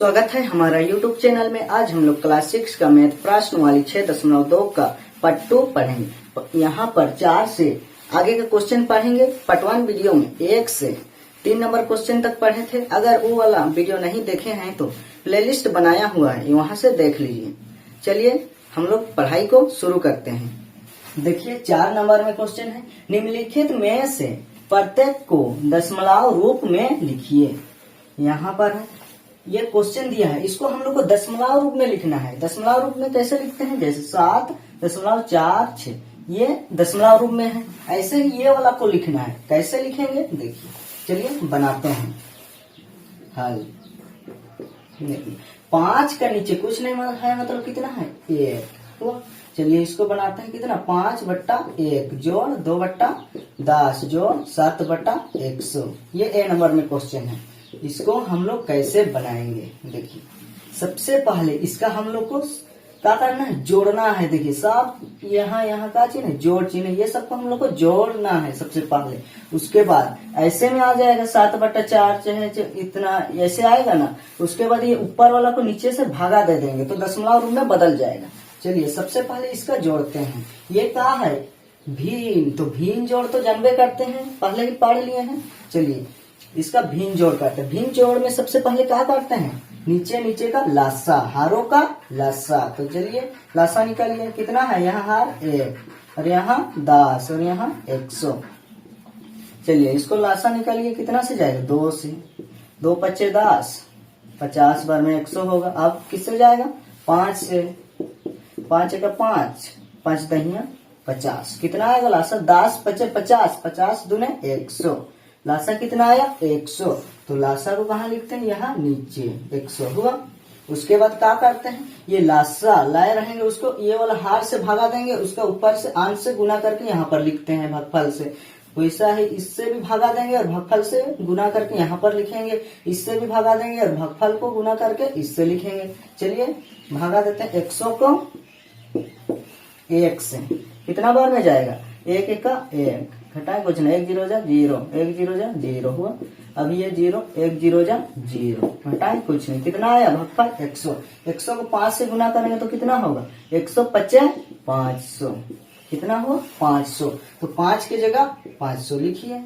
स्वागत है हमारा YouTube चैनल में। आज हम लोग क्लास 6 का मैथ प्रश्नवाली 6.2 का पार्ट 2 पढ़ेंगे। यहाँ पर 4 से आगे का क्वेश्चन पढ़ेंगे। पार्ट 1 वीडियो में 1 से 3 नंबर क्वेश्चन तक पढ़े थे। अगर वो वाला वीडियो नहीं देखे हैं तो प्लेलिस्ट बनाया हुआ है, वहां से देख लीजिए। चलिए हम लोग पढ़ाई को शुरू करते हैं। देखिए 4 नंबर में क्वेश्चन है, निम्नलिखित में से प्रत्येक को दशमलव रूप में लिखिए। यहाँ पर है ये क्वेश्चन दिया है, इसको हम लोग को दशमलव रूप में लिखना है। दशमलव रूप में कैसे लिखते हैं, जैसे 7.46 ये दशमलव रूप में है, ऐसे ही ये वाला को लिखना है। कैसे लिखेंगे देखिए, चलिए बनाते हैं हल। 5 का नीचे कुछ नहीं है, मतलब कितना है 1। तो चलिए इसको बनाते हैं, कितना 5/1 जोड़ 2/10 जोड़ 7/100। ये ए नंबर में क्वेश्चन है। इसको हम लोग कैसे बनाएंगे देखिए, सबसे पहले इसका हम लोग को क्या करना है, जोड़ना है। देखिए सब यहाँ का चिन्ह है, जोड़ चिन्ह, ये सबको हम लोग को जोड़ना है सबसे पहले। उसके बाद ऐसे में आ जाएगा 7/4 चाहे इतना ऐसे आएगा ना। उसके बाद ये ऊपर वाला को नीचे से भागा दे देंगे तो दशमलव रूप में बदल जाएगा। चलिए सबसे पहले इसका जोड़ते हैं। ये क्या है, भिन्न, तो भिन्न जोड़ तो जानबे करते हैं, पहले ही पढ़ लिए हैं। चलिए इसका भिन्न जोड़ करते हैं। भिन्न जोड़ में सबसे पहले क्या करते हैं, नीचे का लासा, हारों का लासा। तो चलिए लासा निकालिए, कितना है, यहाँ हार 1 और यहाँ 10 और यहाँ 100। चलिए इसको लासा निकालिए, कितना से जाएगा 2 से, 2 पच्चे 10, 50 बार में 100 होगा। अब किससे जाएगा, 5 से, 5 का 5, 5 दहिया 50, कितना आएगा लासा, 10 पच्चे 50, 50 दूने 100। लासा कितना आया 100, तो लासा को कहाँ लिखते हैं, यहाँ नीचे 100 हुआ। उसके बाद क्या करते हैं, ये लासा लाए रहेंगे, उसको ये वाला हार से भागा देंगे, उसका ऊपर से अंश से गुना करके यहाँ पर लिखते हैं भागफल से। वैसा ही इससे भी भागा देंगे और भागफल से गुना करके यहाँ पर लिखेंगे। इससे भी भागा देंगे और भागफल को गुना करके इससे लिखेंगे। चलिए भागा देते हैं 100 को 1 से, कितना बार में जाएगा, 1 1 का 1, घटाए कुछ नहीं, 1 0 जा 0, 1 0 जा 0 हुआ। अब ये 0, 1 0 जा 0, घटाए कुछ नहीं, कितना आया भागफल 100। 100 को 5 से गुना करेंगे तो कितना होगा, 100 पच्चे 500, कितना हुआ 500। तो 5 की जगह 500 लिखिए,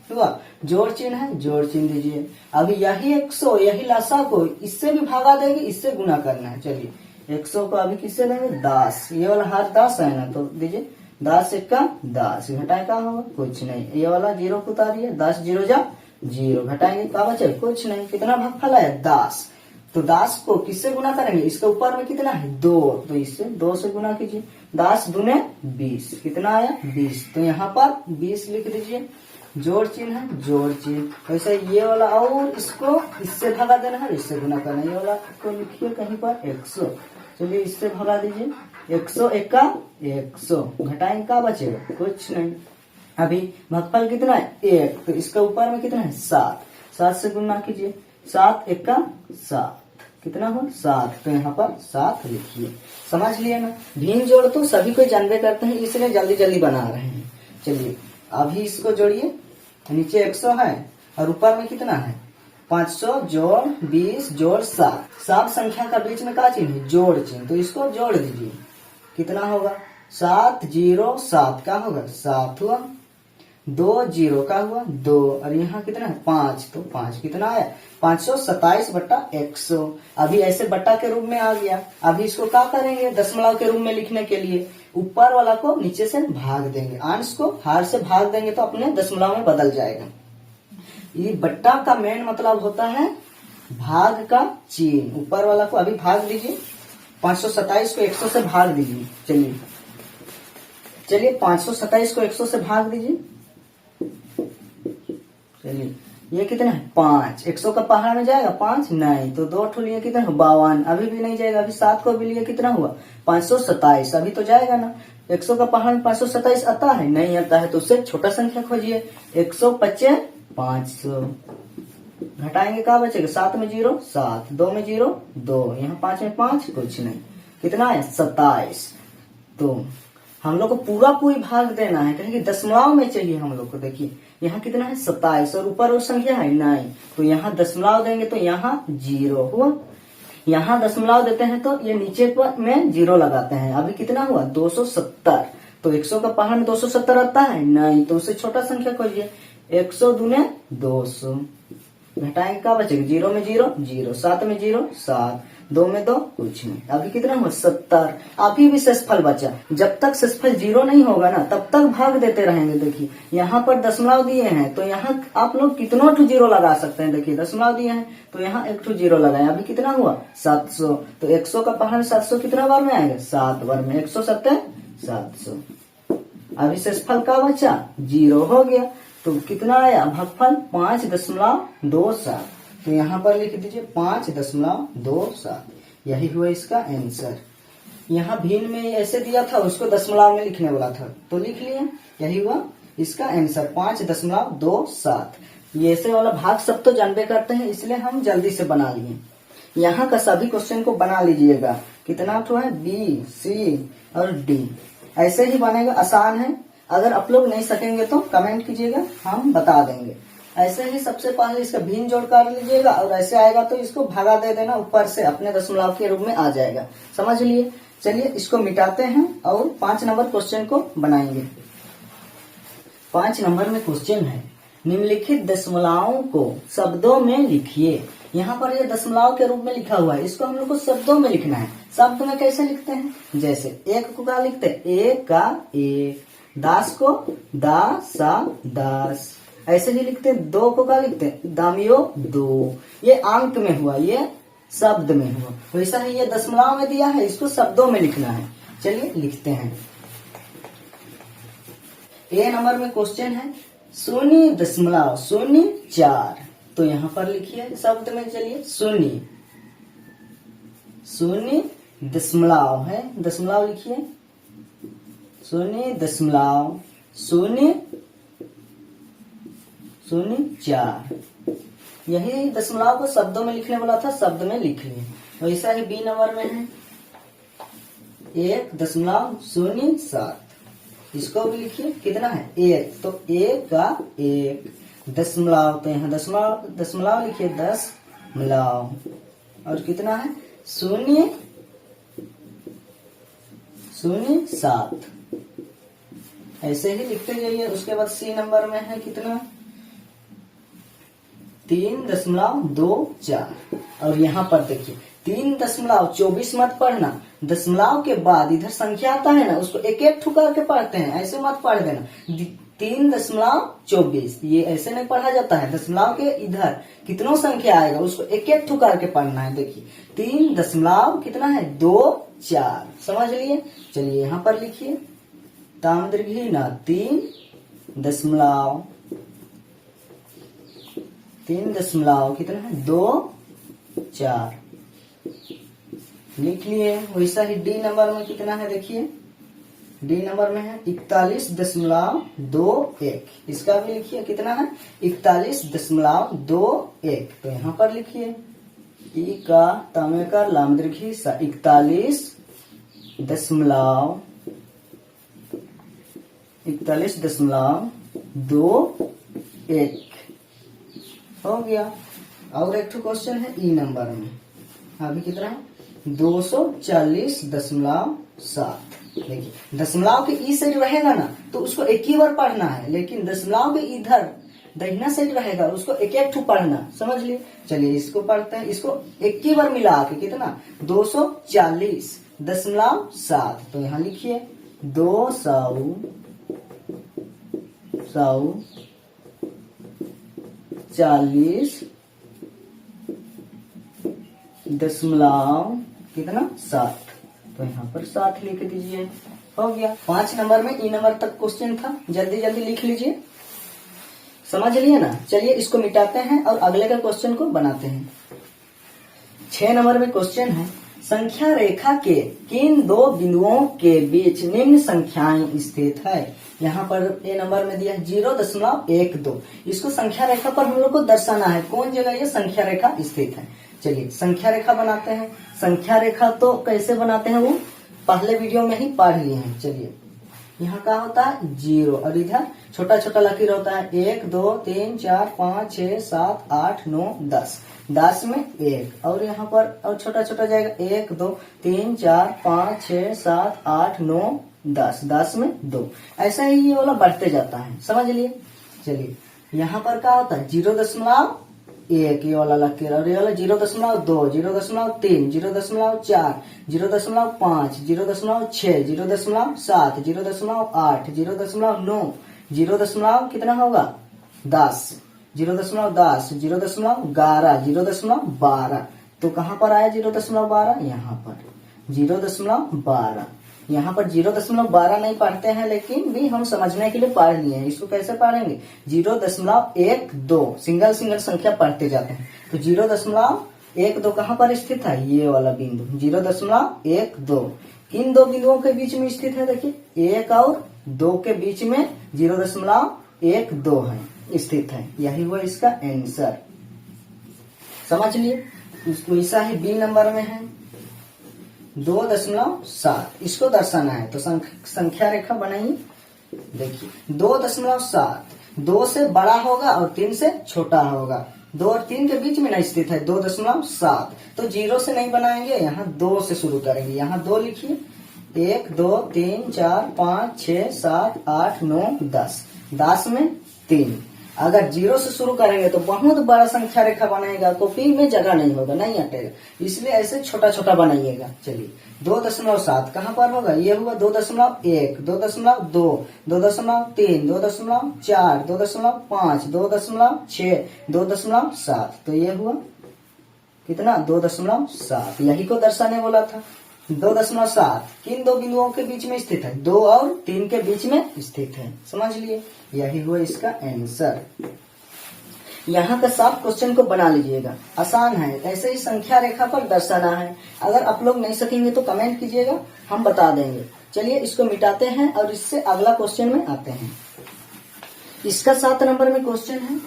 हुआ। जोड़ चिन्ह है, जोड़ चिन्ह दीजिए। अभी यही 100 यही लासा को इससे भी भागा देंगे, इससे गुना करना है। चलिए 100 को अभी किससे देंगे, 10, ये वाला हाथ 10 है ना, तो दीजिए 10 1 का 10, घटाए का होगा कुछ नहीं, ये वाला 0 को उतारिए, 10 0 जा 0, घटाएंगे क्या बचे, कुछ नहीं। कितना भागफल आया 10, तो 10 को किससे गुना करेंगे, इसके ऊपर में कितना है 2, तो इससे 2 से गुना कीजिए। 10 दूने 20, कितना आया 20, तो यहाँ पर 20 लिख दीजिए। जोड़ चिन्ह है, जोड़ चिन्ह। वैसे ये वाला और इसको इससे भगा देना है, इससे गुना करना है। ये वाला को लिखिए कहीं पर 100, चलिए इससे भगा दीजिए। 100 1 का 100, घटाएंगे क्या बचेगा, कुछ नहीं। अभी भागफल कितना है 1, तो इसका ऊपर में कितना है 7, 7 से गुना कीजिए। 7 1 का 7, कितना हो 7, तो यहाँ पर 7 लिखिए। समझ लिए ना। भिन्न जोड़ तो सभी को जानबे करते हैं, इसलिए जल्दी जल्दी बना रहे हैं। चलिए अभी इसको जोड़िए, नीचे 100 है और ऊपर में कितना है 500 जोड़ 20 जोड़ 7। 7 संख्या का बीच में क्या चिन्ह है, जोड़ चिन्ह, तो इसको जोड़ दीजिए। कितना होगा 7 0 7 का होगा 7 हुआ। 2 0 का हुआ 2, और यहाँ कितना है 5, तो 5 कितना आया 527/100। अभी ऐसे बट्टा के रूप में आ गया। अभी इसको क्या करेंगे, दशमलव के रूप में लिखने के लिए ऊपर वाला को नीचे से भाग देंगे, अंश को हार से भाग देंगे तो अपने दशमलव में बदल जाएगा। ये बट्टा का मेन मतलब होता है भाग का चिन्ह। ऊपर वाला को अभी भाग दीजिए, 527 को 100 से भाग दीजिए। चलिए 527 को 100 से भाग दीजिए। चलिए ये कितना है 5, 100 का पहाड़ में जाएगा 5 नहीं, तो 2 ठो लिए कितना 52, अभी भी नहीं जाएगा। अभी 7 को भी लिए कितना हुआ 527, अभी तो जाएगा ना। 100 का पहाड़ में 527 आता है, नहीं आता है, तो उससे छोटा संख्या खोजिए। 100 पच्चे 500, घटाएंगे क्या बचेगा, 7 में 0 7, 2 में 0 2, यहाँ 5 में 5 कुछ नहीं, कितना है 27। तो हम लोग को पूरा पूरी भाग देना है, कहेंगे दशमलव में चाहिए हम लोग को। देखिए यहाँ कितना है 27 और ऊपर वो संख्या है 9, तो यहाँ दशमलव देंगे तो यहाँ 0 हुआ। यहाँ दशमलव देते हैं तो ये नीचे पर में 0 लगाते हैं। अभी कितना हुआ 270, तो 100 का पहाड़ में 270 आता है नहीं, तो उससे छोटा संख्या खोजिए। 100 दूने 200, घटाएंगे क्या बचेगा, 0 में 0 0, 7 में 0 7, 2 में 2 कुछ नहीं। अभी कितना हुआ 70। अभी भी शेषफल बचा। जब तक शेषफल 0 नहीं होगा ना तब तक भाग देते रहेंगे। देखिए यहाँ पर दशमलव दिए हैं तो यहाँ आप लोग कितना टू 0 लगा सकते हैं। देखिए दशमलव दिए हैं तो यहाँ 1 टू 0 लगाए। अभी कितना हुआ 700, तो 100 का पहाड़ 700 कितना बार में आएगा 7 बार में, 107 700। अभी शेषफल का बचा 0 हो गया, तो कितना आया भागफल 5.27। तो यहाँ पर लिख दीजिए 5.27, यही हुआ इसका आंसर। यहाँ भिन्न में ऐसे दिया था, उसको दशमलव में लिखने वाला था तो लिख लिया, यही हुआ इसका आंसर 5.27। ये ऐसे वाला भाग सब तो जानबे करते हैं, इसलिए हम जल्दी से बना लिए। यहाँ का सभी क्वेश्चन को बना लीजिएगा। कितना तो है बी, सी और डी, ऐसे ही बनेगा, आसान है। अगर आप लोग नहीं सकेंगे तो कमेंट कीजिएगा, हम बता देंगे। ऐसे ही सबसे पहले इसका भिन्न जोड़ कर लीजिएगा और ऐसे आएगा तो इसको भागा दे देना, ऊपर से अपने दशमलव के रूप में आ जाएगा। समझ लिए। चलिए इसको मिटाते हैं और 5 नंबर क्वेश्चन को बनाएंगे। 5 नंबर में क्वेश्चन है, निम्नलिखित दशमलवों को शब्दों में लिखिए। यहाँ पर ये दशमलव के रूप में लिखा हुआ है, इसको हम लोग को शब्दों में लिखना है। शब्द में कैसे लिखते हैं, जैसे 1 को क्या लिखते हैं, 1 का 1, 10 को दा सा 10, ऐसे ही लिखते हैं। 2 को क्या लिखते हैं, दामियो 2, ये अंक में हुआ, ये शब्द में हुआ। वैसा ही ये दशमलव में दिया है, इसको शब्दों में लिखना है। चलिए लिखते हैं। ए नंबर में क्वेश्चन है 0.04, तो यहाँ पर लिखिए शब्द में। चलिए 0 दशमलव है, दशमलव लिखिए 0.004, यही दशमलव को शब्दों में लिखने वाला था, शब्द में लिख लिए। वैसा ही बी नंबर में है 1.07, इसको भी लिखिए। कितना है 1, तो 1 का 1, दशमलव, तो यहाँ दशमलव लिखिए 10मलव, और कितना है 0.07, ऐसे ही लिखते जाइए। उसके बाद सी नंबर में है कितना 3.24, और यहाँ पर देखिए 3.24 मत पढ़ना, दशमलव के बाद इधर संख्या आता है ना, उसको एक एक ठुकर के पढ़ते हैं, ऐसे मत पढ़ देना। 3.24 ये ऐसे नहीं पढ़ा जाता है, दशमलव के इधर कितना संख्या आएगा उसको एक एक ठुकर के पढ़ना है। देखिए 3 दशमलव कितना है 24, समझ लिए। चलिए यहाँ पर लिखिए ताम दीर्घी ना 3.24 कितना है 24, लिख लिए। वैसा ही डी नंबर में कितना है, देखिए डी नंबर में है 41.21, इसका भी लिखिए कितना है 41.21, तो यहाँ पर लिखिए ई का तामे का लाम दीर्घी सा 41.21 हो गया। और एक क्वेश्चन है ई नंबर में, अभी कितना है 240.7। देखिए दशमलव के ई साइड रहेगा ना तो उसको एक ही बार पढ़ना है, लेकिन दशमलव के इधर दाहिना साइड रहेगा उसको एक एक ठू पढ़ना, समझ लिए। चलिए इसको पढ़ते हैं, इसको एक ही बार मिला के कितना 240.7, तो यहाँ लिखिए 240.7, तो यहाँ पर 7 लिख दीजिए, हो गया। 5 नंबर में ई नंबर तक क्वेश्चन था, जल्दी जल्दी लिख लीजिए, समझ लिए ना। चलिए इसको मिटाते हैं और अगले का क्वेश्चन को बनाते हैं। 6 नंबर में क्वेश्चन है, संख्या रेखा के किन दो बिंदुओं के बीच निम्न संख्याएं स्थित है। यहाँ पर ए नंबर में दिया 0.12, इसको संख्या रेखा पर हम लोग को दर्शाना है, कौन जगह ये संख्या रेखा स्थित है। चलिए संख्या रेखा बनाते हैं। संख्या रेखा तो कैसे बनाते हैं वो पहले वीडियो में ही पढ़ लिए हैं। चलिए यहाँ क्या होता है 0 और इधर छोटा छोटा लकीर होता है 1 2 3 4 5 6 7 8 9 10। 10 में 1 और यहाँ पर और छोटा छोटा जाएगा 1 2 3 4 5 6 7 8 9 10। 10 में 2। ऐसा ही ये वाला बढ़ते जाता है, समझ लिए। चलिए यहाँ पर क्या होता है 0.1 ये वाला लकीर और ये वाला 0.2 0.3 0.4 0.5 0.6 0.7 0.8 0.9 0. कितना होगा 10 0.10 0.11 0.12। तो कहाँ पर आया 0.12 यहाँ पर 0.12। यहाँ पर 0.12 नहीं पढ़ते हैं लेकिन भी हम समझने के लिए पढ़ लिए हैं। इसको कैसे पढ़ेंगे 0.12 सिंगल सिंगल संख्या पढ़ते जाते हैं। तो 0.12 कहाँ पर स्थित है ये वाला बिंदु 0.12 किन दो बिंदुओं के बीच में स्थित है। देखिए 1 और 2 के बीच में 0.12 है स्थित है। यही हुआ इसका आंसर, समझ लिए। इसको ऐसा ही बी नंबर में है 2.7 इसको दर्शाना है। तो संख्या रेखा बनाइए। देखिए 2.7 2 से बड़ा होगा और 3 से छोटा होगा। 2 और 3 के बीच में नहीं स्थित है 2.7। तो 0 से नहीं बनाएंगे, यहाँ 2 से शुरू करेंगे। यहाँ 2 लिखिए 1 2 3 4 5 6 7 8 9 10। 10 में 3। अगर 0 से शुरू करेंगे तो बहुत बड़ा संख्या रेखा बनाएगा, कॉपी में जगह नहीं होगा, नहीं अटेगा, इसलिए ऐसे छोटा छोटा बनाइएगा। चलिए 2.7 कहाँ पर होगा ये हुआ 2.1 2.2 2.3 2.4 2.5 2.6 2.7। तो ये हुआ कितना 2.7। यही को दर्शाने बोला था। 2.7 किन दो बिंदुओं के बीच में स्थित है 2 और 3 के बीच में स्थित है, समझ लिए। यही हुआ इसका आंसर। यहाँ का साफ क्वेश्चन को बना लीजिएगा, आसान है। ऐसे ही संख्या रेखा पर दर्शाना है। अगर आप लोग नहीं सकेंगे तो कमेंट कीजिएगा, हम बता देंगे। चलिए इसको मिटाते हैं और इससे अगला क्वेश्चन में आते हैं। इसका 7 नंबर में क्वेश्चन है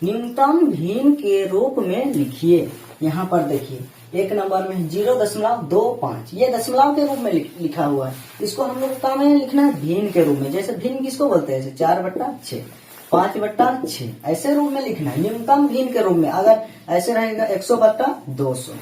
न्यूनतम भिन्न के रूप में लिखिए। यहाँ पर देखिए 1 नंबर में 0.25 ये दशमलव के रूप में लिखा हुआ है। इसको हम लोग काम में लिखना है भिन्न के रूप में। जैसे भिन्न किसको बोलते हैं 4/6 5/6 ऐसे रूप में लिखना है न्यूनतम भिन्न के रूप में। अगर ऐसे रहेगा 100/200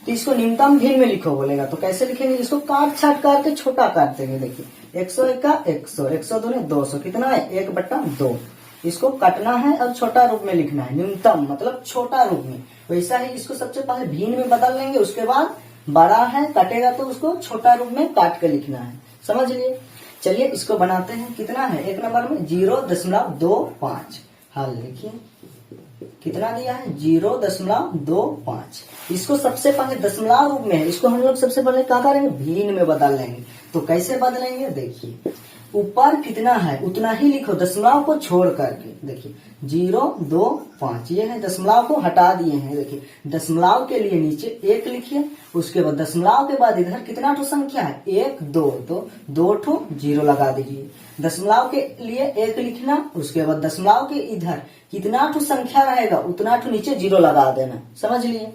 तो इसको न्यूनतम भिन्न में लिखो बोलेगा। तो कैसे लिखेंगे इसको काट छाट करके छोटा काट देंगे। देखिए 101 का 100 100 दूनी 200 कितना है 1/2। इसको काटना है और छोटा रूप में लिखना है। न्यूनतम मतलब छोटा रूप में। वैसा ही इसको सबसे पहले भिन्न में बदल लेंगे, उसके बाद बड़ा है कटेगा तो उसको छोटा रूप में काट के लिखना है, समझ लिए। चलिए इसको बनाते हैं। कितना है 1 नंबर में 0.25। हल लिखिए कितना दिया है 0.25। इसको सबसे पहले दशमलव रूप में है, इसको हम लोग सबसे पहले क्या करेंगे भिन्न में बदल लेंगे। तो कैसे बदलेंगे देखिए ऊपर कितना है उतना ही लिखो दशमलव को छोड़ करके। देखिए 0.25 ये है, दशमलव को हटा दिए हैं। देखिए दशमलव के लिए नीचे 1 लिखिए, उसके बाद दशमलव के बाद इधर कितना ठो संख्या है 1 2 तो 2 ठो 0 लगा दीजिए। दशमलव के लिए 1 लिखना, उसके बाद दशमलव के इधर कितना ठो संख्या रहेगा उतना ठो नीचे 0 लगा देना, समझ लिए।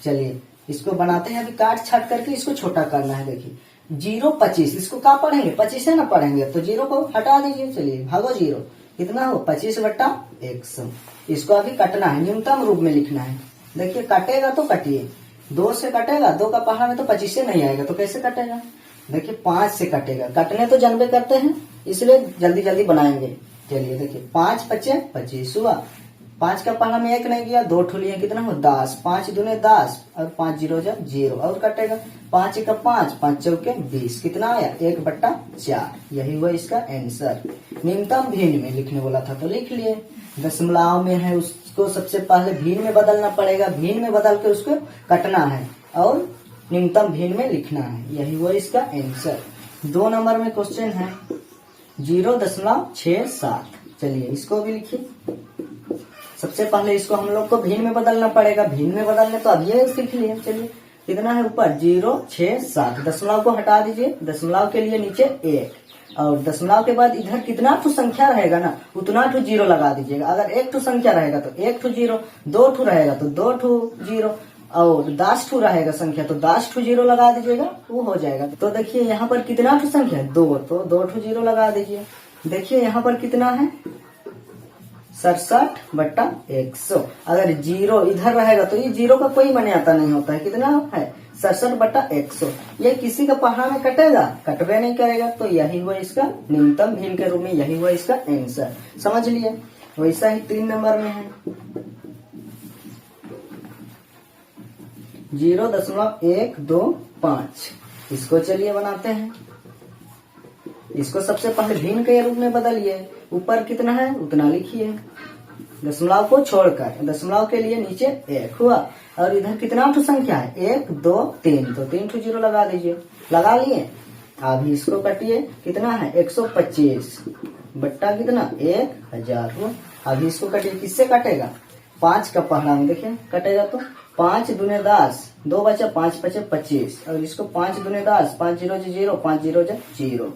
चलिए इसको बनाते हैं। अभी काट छाट करके इसको छोटा करना है। देखिए 0.25 इसको क्या पढ़ेंगे 25 है ना पढ़ेंगे, तो 0 को हटा दीजिए। चलिए भागो 0 कितना हो 25/100। इसको अभी कटना है, न्यूनतम रूप में लिखना है। देखिए कटेगा तो कटिए, 2 से कटेगा, 2 का पहाड़ में तो 25 से नहीं आएगा, तो कैसे कटेगा देखिए 5 से कटेगा। कटने तो जानबे करते हैं इसलिए जल्दी जल्दी बनाएंगे। चलिए देखिए 5 × 5 = 25 हुआ। 5 का पहाड़ा में 1 नहीं गया, 2 ठो लिए कितना हो 10। 5 दूने 10 और 5 0 0 और कटेगा 5 × 5 5 चौके 20 कितना आया 1/4। यही हुआ इसका आंसर। न्यूनतम भिन्न में लिखने बोला था तो लिख लिए। दशमलव में है उसको सबसे पहले भिन्न में बदलना पड़ेगा, भिन्न में बदल के उसको कटना है और न्यूनतम भिन्न में लिखना है। यही हुआ इसका आंसर। 2 नंबर में क्वेश्चन है 0.67। चलिए इसको भी लिखिए। सबसे पहले इसको हम लोग को भिन्न में बदलना पड़ेगा, भिन्न में बदलने तो अभी सीख लिए। चलिए कितना है ऊपर 0.67, दशमलव को हटा दीजिए, दशमलव के लिए नीचे 1 और दशमलव के बाद इधर कितना ठो संख्या रहेगा ना उतना ठो 0 लगा दीजिएगा। अगर 1 ठो संख्या रहेगा तो 1 ठो 0, 2 ठो रहेगा तो 2 ठो 0 और 10 ठू रहेगा संख्या तो 10 ठू जीरो लगा दीजिएगा, वो हो जाएगा। तो देखिए यहाँ पर कितना ठू संख्या है 2, तो 2 ठू जीरो लगा दीजिए। देखिए यहाँ पर कितना है 67/100। अगर जीरो इधर रहेगा तो ये जीरो का कोई मान्यता नहीं होता है। कितना है 67/100। ये किसी का पहाड़ में कटेगा, कटवे नहीं करेगा। तो यही हुआ इसका न्यूनतम भिन्न के रूप में, यही हुआ इसका आंसर। समझ लिए। वैसा ही 3 नंबर में है 0.125। इसको चलिए बनाते हैं। इसको सबसे पहले भिन्न के रूप में बदलिए। ऊपर कितना है उतना लिखिए, दशमलव को छोड़कर। दशमलव के लिए नीचे 1 हुआ। और इधर कितना ठो संख्या है 1 2 3, तो 3 ठो जीरो लगा दीजिए। लगा लिए। अभी इसको काटिए। कितना है 125 बट्टा कितना 1000 हुआ। अभी इसको काटिए। किससे काटेगा 5 का पहला में देखिए कटेगा तो 5 दूने 10, 2 बचा 5 बचे 25। और इसको 5 दूने 10, 5 0 0, 5 0 0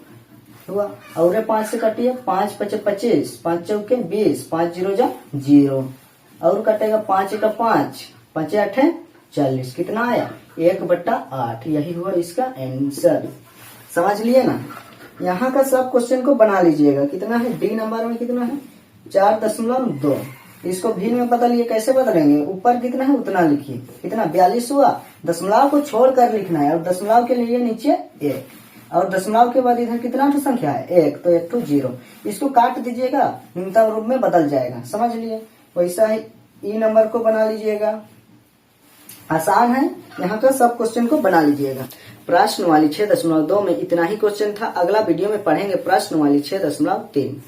हुआ। और 5 से काटिए। 5 बचे 25, 5 चौके 20, 5 0 0। और कटेगा 5 का 5, 5 8 40। कितना आया 1/8। यही हुआ इसका आंसर। समझ लिए ना। यहाँ का सब क्वेश्चन को बना लीजिएगा। कितना है डी नंबर में कितना है 4.2। इसको भिन्न में बदलिए। कैसे बदलेंगे ऊपर कितना है उतना लिखिए। कितना 42 हुआ। दशमलव को छोड़कर लिखना है और दशमलव के लिए नीचे 1। और दशमलव के बाद इधर कितना ठो संख्या है 1, तो 1 ठो जीरो। इसको काट दीजिएगा, न्यूनतम रूप में बदल जाएगा। समझ लिए। वैसा ही ई नंबर को बना लीजिएगा। आसान है। यहाँ का सब क्वेश्चन को बना लीजिएगा। प्रश्न वाली 6.2 में इतना ही क्वेश्चन था। अगला वीडियो में पढ़ेंगे प्रश्न वाली 6.3।